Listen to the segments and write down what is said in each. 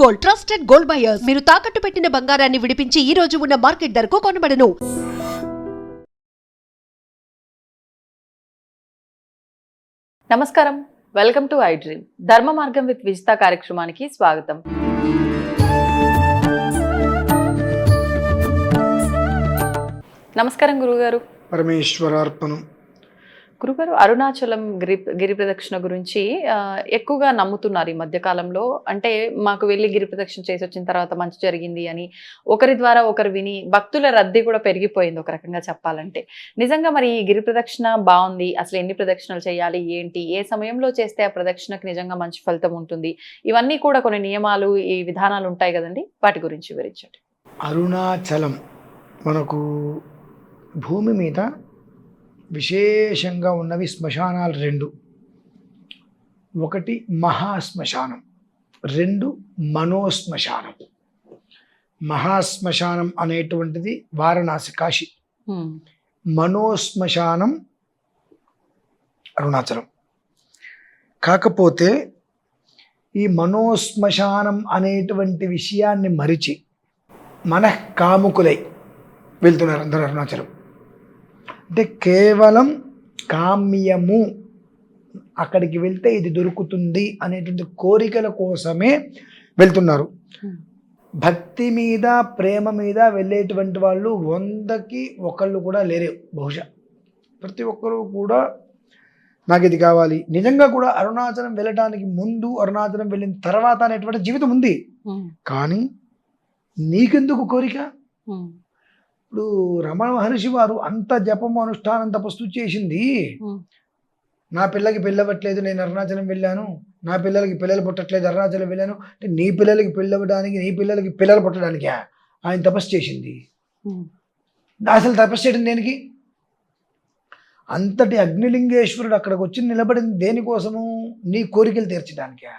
Gold trusted gold buyers మీరు తాకట్టు పెట్టిన బంగారాన్ని విడిపించి ఈ రోజు ఉన్న మార్కెట్ ధరకు కొనబడను. నమస్కారం, వెల్కమ్ టు ఐ డ్రీమ్. ధర్మ మార్గం విత్ విజిత కార్యక్రమానికి స్వాగతం. నమస్కారం గురుగారు. పరమేశ్వరార్పణం. గురుగారు, అరుణాచలం గిరి ప్రదక్షిణ గురించి ఎక్కువగా నమ్ముతున్నారు ఈ మధ్యకాలంలో. అంటే మాకు వెళ్ళి గిరి ప్రదక్షిణ చేసి వచ్చిన తర్వాత మంచి జరిగింది అని ఒకరి ద్వారా ఒకరు విని భక్తుల రద్దీ కూడా పెరిగిపోయింది ఒక రకంగా చెప్పాలంటే. నిజంగా మరి ఈ గిరి ప్రదక్షిణ బాగుంది, అసలు ఎన్ని ప్రదక్షిణలు చేయాలి, ఏంటి, ఏ సమయంలో చేస్తే ఆ ప్రదక్షిణకు నిజంగా మంచి ఫలితం ఉంటుంది, ఇవన్నీ కూడా కొన్ని నియమాలు, ఈ విధానాలు ఉంటాయి కదండి, వాటి గురించి వివరించండి. అరుణాచలం మనకు భూమి మీద విశేషంగా ఉన్నవి శ్మశానాలు రెండు. ఒకటి మహాశ్మశానం, రెండు మనోశ్మశానం. మహాశ్మశానం అనేటువంటిది వారణాసి, కాశీ. మనోశ్మశానం అరుణాచలం. కాకపోతే ఈ మనోశ్మశానం అనేటువంటి విషయాన్ని మరిచి మనఃకాముకులై వెళ్తున్నారు అందరూ అరుణాచలం. అంటే కేవలం కామ్యము, అక్కడికి వెళ్తే ఇది దొరుకుతుంది అనేటువంటి కోరికల కోసమే వెళ్తున్నారు. భక్తి మీద, ప్రేమ మీద వెళ్ళేటువంటి వాళ్ళు 100కి 1 కూడా లేరు బహుశా. ప్రతి ఒక్కరూ కూడా నాకు ఇది కావాలి. నిజంగా కూడా అరుణాచలం వెళ్ళడానికి ముందు, అరుణాచలం వెళ్ళిన తర్వాత అనేటువంటి జీవితం ఉంది. కానీ నీకెందుకు కోరిక? ఇప్పుడు రమణ మహర్షి వారు అంత జపము, అనుష్ఠానం, తపస్సు చేసింది. నా పిల్లకి పెళ్ళవట్లేదు, నేను అరుణాచలం వెళ్ళాను. నా పిల్లలకి పిల్లలు పుట్టట్లేదు, అరుణాచలం వెళ్ళాను. అంటే నీ పిల్లలకి పెళ్ళవడానికి, నీ పిల్లలకి పిల్లలు పుట్టడానికి ఆయన తపస్సు చేసింది. అసలు తపస్సు చేయడం దేనికి? అంతటి అగ్నిలింగేశ్వరుడు అక్కడికి వచ్చి నిలబడింది దేనికోసము? నీ కోరికలు తీర్చడానికా?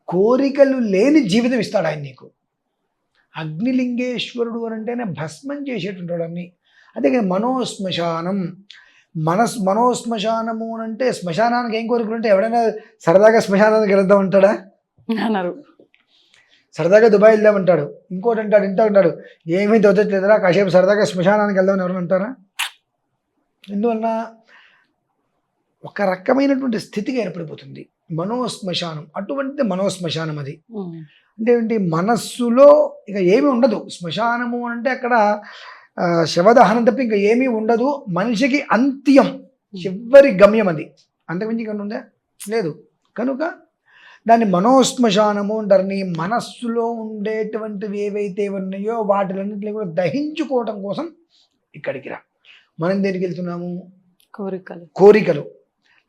కోరికలు లేని జీవితం ఇస్తాడు ఆయన నీకు. అగ్నిలింగేశ్వరుడు అని అంటేనే భస్మం చేసేటుంటాడు అన్ని. అదే మనోశ్మశానం. మనోశ్మశానము అని అంటే శ్మశానానికి ఏం కోరికలు ఉంటే ఎవడైనా సరదాగా శ్మశానానికి వెళ్దాం అంటాడా? అన్నారు. సరదాగా దుబాయ్ వెళ్దామంటాడు. ఇంకోటి అంటాడు, ఇంటో అంటాడు, ఏమీ తోచట్లేదురా కాసేపు సరదాగా శ్మశానానికి వెళ్దామని ఎవరైనా అంటారా? ఎందువలన ఒక రకమైనటువంటి స్థితిగా ఏర్పడిపోతుంది మనోశ్మశానం. అటువంటిది మనోశ్మశానం. అది అంటే ఏంటి? మనస్సులో ఇక ఏమీ ఉండదు. శ్మశానము అంటే అక్కడ శవదహనం తప్ప ఇంకా ఏమీ ఉండదు. మనిషికి అంత్యం, చివరి గమ్యం అది. అంతకుమించి ఇంకా ఉందా? లేదు. కనుక దాన్ని మనోశ్మశానము అంటారు. నీ మనస్సులో ఉండేటువంటివి ఏవైతే ఉన్నాయో వాటిలన్నింటినీ కూడా దహించుకోవటం కోసం ఇక్కడికి రా. మనం దేనికి వెళ్తున్నాము? కోరికలు.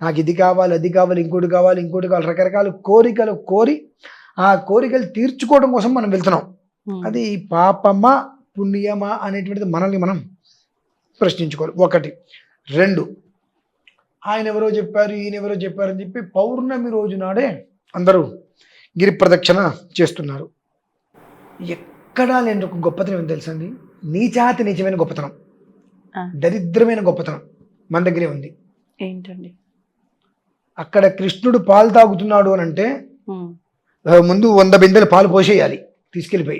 నాకు ఇది కావాలి, అది కావాలి, ఇంకోటి కావాలి, ఇంకోటి కావాలి, రకరకాల కోరికలు కోరి ఆ కోరికలు తీర్చుకోవడం కోసం మనం వెళ్తున్నాం. అది పాపమా పుణ్యమా అనేటువంటిది మనల్ని మనం ప్రశ్నించుకోవాలి. ఒకటి. రెండు, ఆయన ఎవరో చెప్పారు, ఈయన ఎవరో చెప్పారు అని చెప్పి పౌర్ణమి రోజు నాడే అందరూ గిరి ప్రదక్షిణ చేస్తున్నారు. ఎక్కడా లేని ఒక గొప్పతనం ఏం తెలుసండి? నీచాతి నీచమైన గొప్పతనం, దరిద్రమైన గొప్పతనం మన దగ్గరే ఉంది. ఏంటండి? అక్కడ కృష్ణుడు పాలు తాగుతున్నాడు అని అంటే ముందు 100 బిందెలు పాలు పోసేయాలి తీసుకెళ్ళిపోయి.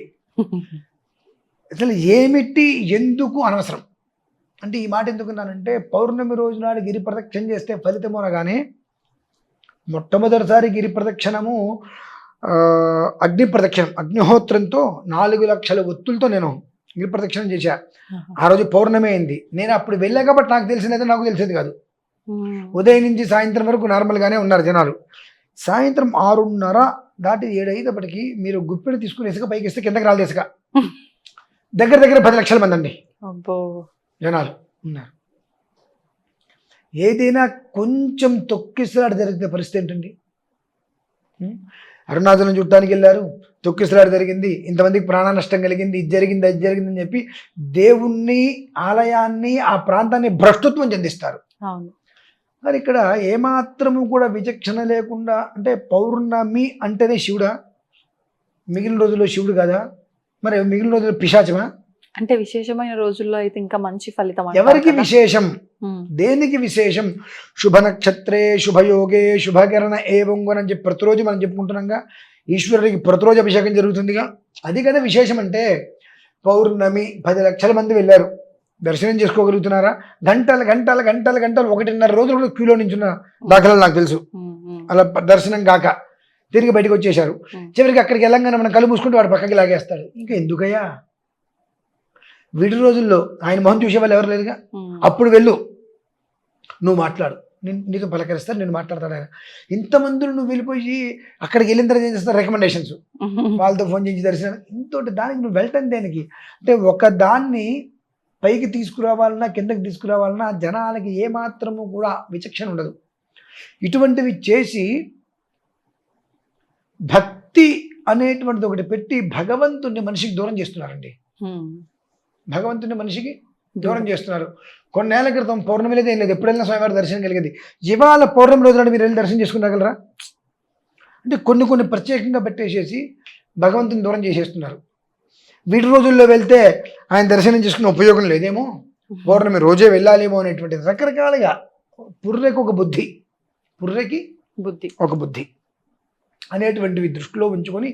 అసలు ఏమిటి, ఎందుకు, అనవసరం. అంటే ఈ మాట ఎందుకున్నానంటే, పౌర్ణమి రోజు నాడు గిరి ప్రదక్షిణ చేస్తే ఫలితము అనగానే మొట్టమొదటిసారి గిరి ప్రదక్షిణము అగ్ని ప్రదక్షిణం, అగ్నిహోత్రంతో 4 లక్షల ఒత్తులతో నేను గిరి ప్రదక్షిణం చేశా. ఆ రోజు పౌర్ణమి అయింది. నేను అప్పుడు వెళ్ళా కాబట్టి నాకు తెలిసిందైతే నాకు తెలిసేది కాదు. ఉదయం నుంచి సాయంత్రం వరకు నార్మల్గానే ఉన్నారు జనాలు. సాయంత్రం 6:30 దాటి 7 అయ్యేటప్పటికి మీరు గుప్పెడు తీసుకుని ఇసుక పైకి ఇస్తే కిందకి రాలేదు ఇసుక. దగ్గర 10 లక్షల మంది అండి జనాలు ఉన్నారు. ఏదైనా కొంచెం తొక్కిసలాట జరిగితే పరిస్థితి ఏంటండి? అరుణాచలం చుట్టానికి వెళ్ళారు, తొక్కిసలాట జరిగింది, ఇంతమందికి ప్రాణ నష్టం కలిగింది, ఇది జరిగింది, అది జరిగిందని చెప్పి దేవుణ్ణి, ఆలయాన్ని, ఆ ప్రాంతాన్ని భ్రష్టత్వం చెందిస్తారు. మరి ఇక్కడ ఏమాత్రము కూడా విచక్షణ లేకుండా, అంటే పౌర్ణమి అంటేనే శివుడా? మిగిలిన రోజుల్లో శివుడు కదా? మరి మిగిలిన రోజుల్లో పిశాచమా? అంటే విశేషమైన రోజుల్లో అయితే ఇంకా మంచి ఫలితం. ఎవరికి విశేషం? దేనికి విశేషం? శుభ నక్షత్రే శుభయోగే శుభకరణ ఏవంగునని చెప్పి ప్రతిరోజు మనం చెప్పుకుంటున్నాంగా. ఈశ్వరుడికి ప్రతిరోజు అభిషేకం జరుగుతుందిగా. అది కదా విశేషం అంటే. పౌర్ణమి 10 లక్షల మంది వెళ్ళారు, దర్శనం చేసుకోగలుగుతున్నారా? గంటలు గంటలు గంటలు గంటలు 1.5 రోజులు కూడా క్యూలో నించున్న దాఖలాలు నాకు తెలుసు. అలా దర్శనం కాక తిరిగి బయటకు వచ్చేశారు. చివరికి అక్కడికి వెళ్ళంగానే మనం కళ్ళు మూసుకుంటే వాడు పక్కకి లాగేస్తాడు. ఇంకా ఎందుకయ్యా, విడి రోజుల్లో ఆయన మొహం చూసే వాళ్ళు ఎవరు లేదుగా. అప్పుడు వెళ్ళు, నువ్వు మాట్లాడు, నీతో పలకరిస్తారు, నేను మాట్లాడతాడు ఆయన. ఇంతమందులు నువ్వు వెళ్ళిపోయి అక్కడికి వెళ్ళిన తర్వాత ఏం చేస్తారు, రికమెండేషన్స్, వాళ్ళతో ఫోన్ చేసి దర్శనం. ఇంతటి దానికి నువ్వు వెళ్ళటం దేనికి అంటే, ఒక దాన్ని పైకి తీసుకురావాలన్నా కిందకి తీసుకురావాలన్నా జనాలకి ఏమాత్రము కూడా విచక్షణ ఉండదు. ఇటువంటివి చేసి భక్తి అనేటువంటిది ఒకటి పెట్టి భగవంతుడిని మనిషికి దూరం చేస్తున్నారండి. భగవంతుడిని మనిషికి దూరం చేస్తున్నారు. కొన్నేళ్ల క్రితం పౌర్ణమి లేదు, ఏం లేదు, ఎప్పుడైనా స్వామివారి దర్శనం కలిగేది. ఇవాళ పౌర్ణమి రోజున మీరు వెళ్ళి దర్శనం చేసుకునగలరా? అంటే కొన్ని ప్రత్యేకంగా పెట్టేసేసి భగవంతుని దూరం చేసేస్తున్నారు. వీటి రోజుల్లో వెళ్తే ఆయన దర్శనం చేసుకునే ఉపయోగం లేదేమో, పౌర్ణమి రోజే వెళ్ళాలేమో అనేటువంటి రకరకాలుగా పుర్రెకి ఒక బుద్ధి, పుర్రెకి ఒక బుద్ధి అనేటువంటివి దృష్టిలో ఉంచుకొని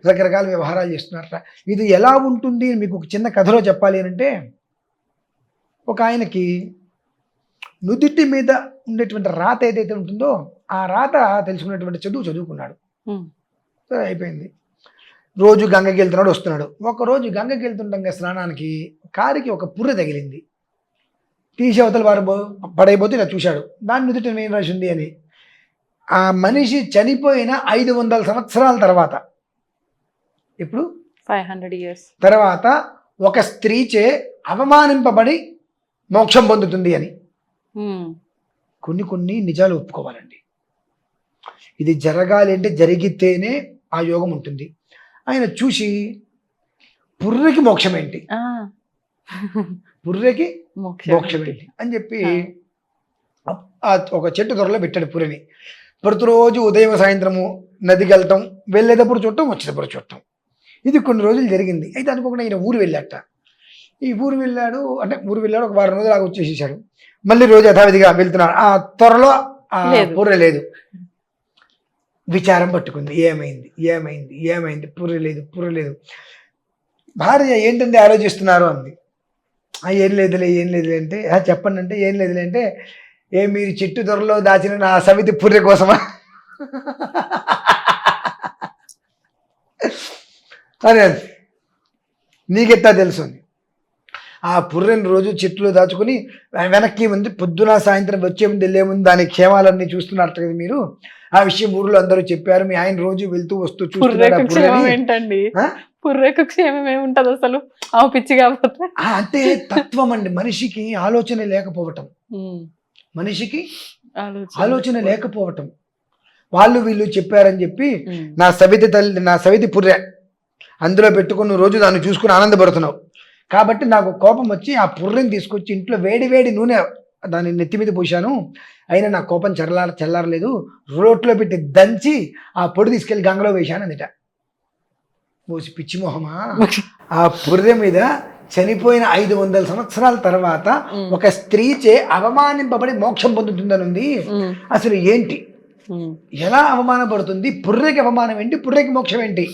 రకరకాల వ్యవహారాలు చేస్తున్నారట. ఇది ఎలా ఉంటుంది మీకు ఒక చిన్న కథలో చెప్పాలి అంటే, ఒక ఆయనకి నుదిటి మీద ఉండేటువంటి రాత ఏదైతే ఉంటుందో ఆ రాత తెలుసుకున్నటువంటి చదువుకున్నాడు. సరే అయిపోయింది. రోజు గంగకి వెళ్తున్నాడు, వస్తున్నాడు. ఒకరోజు గంగకి వెళ్తుండగా స్నానానికి కారికి ఒక పుర్రె తగిలింది. తీసి అవతల వారు పడైపోతే ఇలా చూశాడు, దాని నుదిటి ఏం రాసి ఉంది అని. ఆ మనిషి చనిపోయిన 500 సంవత్సరాల తర్వాత, ఇప్పుడు 500 years తర్వాత ఒక స్త్రీచే అవమానింపబడి మోక్షం పొందుతుంది అని. కొన్ని నిజాలు ఒప్పుకోవాలండి. ఇది జరగాలి అంటే జరిగితేనే ఆ యోగం ఉంటుంది. ఆయన చూసి పుర్రెకి మోక్షం ఏంటి, పుర్రెకి మోక్షం ఏంటి అని చెప్పి ఒక చెట్టు త్వరలో పెట్టాడు పుర్రెని. ప్రతిరోజు ఉదయం సాయంత్రము నదికి వెళ్ళటం, వెళ్ళేటప్పుడు చూడటం, వచ్చేటప్పుడు చూడటం. ఇది కొన్ని రోజులు జరిగింది. అయితే అనుకోకుండా ఈయన ఊరు వెళ్ళాట. ఈ ఊరు వెళ్ళాడు, ఒక వారం రోజులు ఆగి వచ్చేసేసాడు. మళ్ళీ రోజు యథావిధిగా వెళ్తున్నాడు. ఆ త్వరలో ఆ పుర్రె లేదు. విచారం పట్టుకుంది, ఏమైంది, పుర్రె లేదు. భార్య ఏంటంటే ఆలోచిస్తున్నారు అంది. ఏం లేదులే అంటే, చెప్పండి అంటే, ఏం లేదులే అంటే, మీరు చెట్టు త్వరలో దాచిన నా సవితి పుర్రె కోసమా అని. నీకెట్టా తెలుసు? ఆ పుర్రెని రోజు చెట్టులో దాచుకుని వెనక్కి ముందు పొద్దున సాయంత్రం వచ్చే ముందు వెళ్ళే ముందు దాని క్షేమాలన్నీ చూస్తున్నట్టు కదా మీరు. ఆ విషయం ఊర్లో అందరూ చెప్పారు. మీ ఆయన రోజు వెళ్తూ వస్తూ చూస్తున్నారు. ఏంటండి పుర్రెకు క్షేమం ఏముంటది అసలు, ఆ పిచ్చి కాకపోతే? అంటే తత్వం అండి. మనిషికి ఆలోచన లేకపోవటం, మనిషికి ఆలోచన లేకపోవటం. వాళ్ళు వీళ్ళు చెప్పారని చెప్పి నా సవితి పుర్రె అందులో పెట్టుకుని రోజు దాన్ని చూసుకుని ఆనందపడుతున్నావు. కాబట్టి నాకు కోపం వచ్చి ఆ పుర్రెని తీసుకొచ్చి ఇంట్లో వేడి నూనె దాన్ని నెత్తి మీద పోసాను. అయినా నా కోపం చల్లారలేదు. రోట్లో పెట్టి దంచి ఆ పొడి తీసుకెళ్లి గంగలో వేశాను అందుట. పోసి పిచ్చి మొహమా, ఆ పుర్రె మీద చనిపోయిన 500 సంవత్సరాల తర్వాత ఒక స్త్రీచే అవమానింపబడి మోక్షం పొందుతుందని ఉంది. అసలు ఏంటి, ఎలా అవమానపడుతుంది, పుర్రెకి అవమానం ఏంటి, పుర్రెకి మోక్షం ఏంటి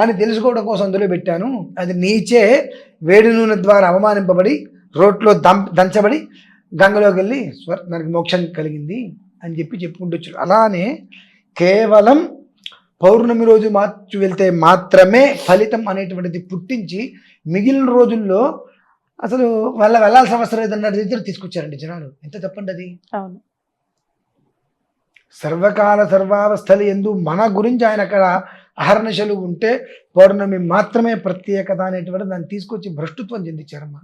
అని తెలుసుకోవడం కోసం అందులో పెట్టాను. అది నీచే వేడి నూనె ద్వారా అవమానింపబడి రోట్లో దంచబడి గంగలోకి వెళ్ళి దానికి మోక్షం కలిగింది అని చెప్పుకుంటూ. అలానే కేవలం పౌర్ణమి రోజు వెళ్తే మాత్రమే ఫలితం అనేటువంటిది పుట్టించి మిగిలిన రోజుల్లో అసలు వెళ్ళాల్సిన అవసరం లేదన్న రీతిలో తీసుకొచ్చారండి జనాలు. ఎంత తప్పండి అది. అవును. సర్వకాల సర్వావస్థలు ఎందు మన గురించి ఆయన అక్కడ అహర్నిశలు ఉంటే పౌర్ణమి మాత్రమే ప్రత్యేకత అనేటువంటి దాన్ని తీసుకొచ్చి భ్రష్టుత్వం చెందించారమ్మా.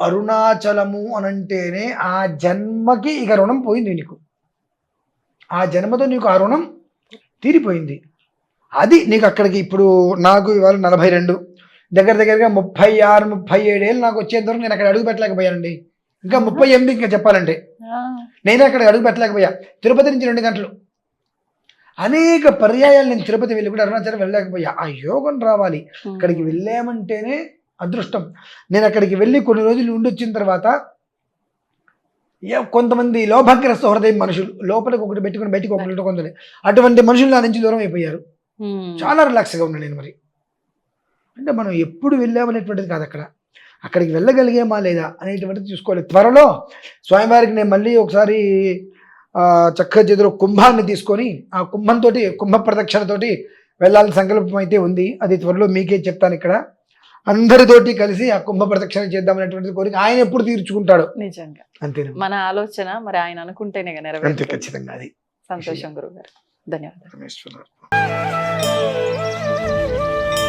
అరుణాచలము అనంటేనే ఆ జన్మకి ఇక రుణం పోయింది నీకు. ఆ జన్మతో నీకు ఆ రుణం తీరిపోయింది. అది నీకు అక్కడికి ఇప్పుడు నాకు ఇవాళ 42 దగ్గరగా 36-37 ఏళ్ళు నాకు వచ్చేంతవరకు నేను అక్కడ అడుగు పెట్టలేకపోయానండి. ఇంకా 38 ఇంకా చెప్పాలంటే నేను అక్కడ అడుగు పెట్టలేకపోయా. తిరుపతి నుంచి 2 గంటలు అనేక పర్యాయాలు నేను తిరుపతి వెళ్ళి కూడా అరుణాచలం వెళ్ళలేకపోయా. ఆ యోగం రావాలి. అక్కడికి వెళ్ళామంటేనే అదృష్టం. నేను అక్కడికి వెళ్ళి కొన్ని రోజులు ఉండి తర్వాత కొంతమంది లోభగ్రస్త హృదయం మనుషులు లోపలికి ఒకటి పెట్టుకుని బయటికి ఒకటి కొందరు అటువంటి మనుషులు నా నుంచి దూరం అయిపోయారు. చాలా రిలాక్స్గా ఉన్నాను నేను. మరి అంటే మనం ఎప్పుడు వెళ్ళామనేటువంటిది కాదు, అక్కడికి వెళ్ళగలిగామా లేదా అనేటువంటిది చూసుకోవాలి. త్వరలో స్వామివారికి నేను మళ్ళీ ఒకసారి చక్కగా చేతిలో కుంభాన్ని తీసుకొని ఆ కుంభంతో కుంభ ప్రదక్షిణతోటి వెళ్ళాలని సంకల్పం అయితే ఉంది. అది త్వరలో మీకే చెప్తాను. ఇక్కడ అందరితోటి కలిసి ఆ కుంభ ప్రదక్షిణ చేద్దామనేటువంటిది కోరిక ఆయన ఎప్పుడు తీర్చుకుంటాడు. నిజంగా అంతే మన ఆలోచన మరి ఆయన అనుకుంటేనే అంతే, నెరవేరుతుంది. ఖచ్చితంగా. అది సంతోషం గురుగారు, ధన్యవాదాలు. పరమేశ్వరుడు.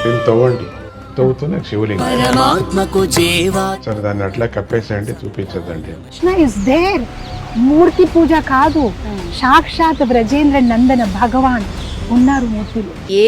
దీన్ని తవ్వండి, తవ్వుతూనే శివలింగం. పరమాత్మకు జీవా సరే దాన్ని అట్లా కప్పేసేయండి, చూపించదండి. Krishna is there. మూర్తి పూజ కాదు, సాక్షాత్ బ్రజేంద్ర నందన భగవాన్ ఉన్నారు మూర్తిలో. ఏ